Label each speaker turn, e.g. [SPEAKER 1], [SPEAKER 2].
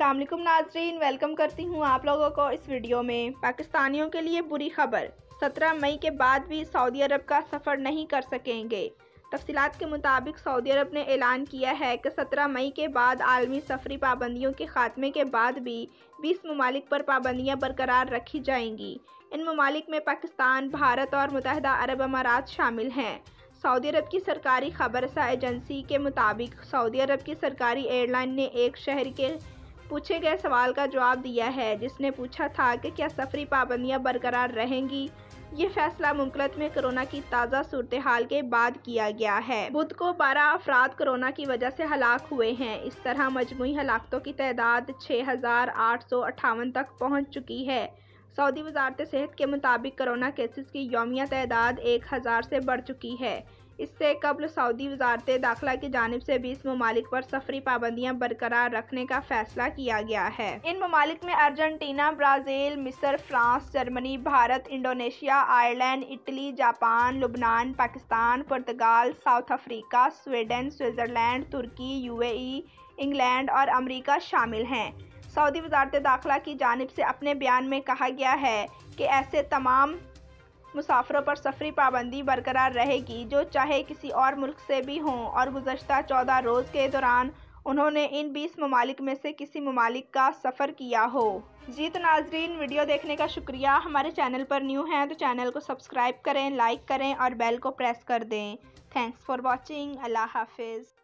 [SPEAKER 1] अस्सलाम वालेकुम नाज़रीन, वेलकम करती हूँ आप लोगों को इस वीडियो में। पाकिस्तानियों के लिए बुरी खबर, 17 मई के बाद भी सऊदी अरब का सफ़र नहीं कर सकेंगे। तफसीलात के मुताबिक सऊदी अरब ने ऐलान किया है कि 17 मई के बाद आलमी सफरी पाबंदियों के खात्मे के बाद भी 20 ममालिक पर पाबंदियाँ बरकरार रखी जाएंगी। इन ममालिक में पाकिस्तान, भारत और मुत्तहिदा अरब अमारात शामिल हैं। सऊदी अरब की सरकारी खबरसा एजेंसी के मुताबिक सऊदी अरब की सरकारी एयरलाइन ने एक शहरी के पूछे गए सवाल का जवाब दिया है, जिसने पूछा था कि क्या सफरी पाबंदियां बरकरार रहेंगी। ये फैसला मुल्क में कोरोना की ताज़ा सूरत हाल के बाद किया गया है। बुध को 12 अफराद कोरोना की वजह से हलाक हुए हैं। इस तरह मजमूई हलाकतों की तादाद 6,858 तक पहुँच चुकी है। सऊदी वजारत सेहत के मुताबिक कोरोना केसेस की यौमिया तादाद 1000 से बढ़ चुकी है। इससे कबल सऊदी वजारत दाखिला की जानिब से 20 ममालिक पर सफरी पाबंदियां बरकरार रखने का फैसला किया गया है। इन ममालिक में अर्जेंटीना, ब्राज़ील, मिस्र, France, Germany, Bharat, Indonesia, Ireland, Italy, Japan, लुबनान, पाकिस्तान, पुर्तगाल, साउथ अफ्रीका, स्वीडन, स्विट्ज़रलैंड, तुर्की, UAE, इंग्लैंड और अमरीका शामिल हैं। सऊदी वजारत दाखिला की जानिब से अपने बयान में कहा गया है कि ऐसे तमाम मुसाफिरों पर सफरी पाबंदी बरकरार रहेगी जो चाहे किसी और मुल्क से भी हों और गुज़श्ता 14 रोज़ के दौरान उन्होंने इन 20 ममालिक में से किसी ममालिक का सफ़र किया हो। जी तो नाज़रीन, वीडियो देखने का शुक्रिया। हमारे चैनल पर न्यू हैं तो चैनल को सब्सक्राइब करें, लाइक करें और बेल को प्रेस कर दें। Thanks for watching. अल्लाह हाफिज़।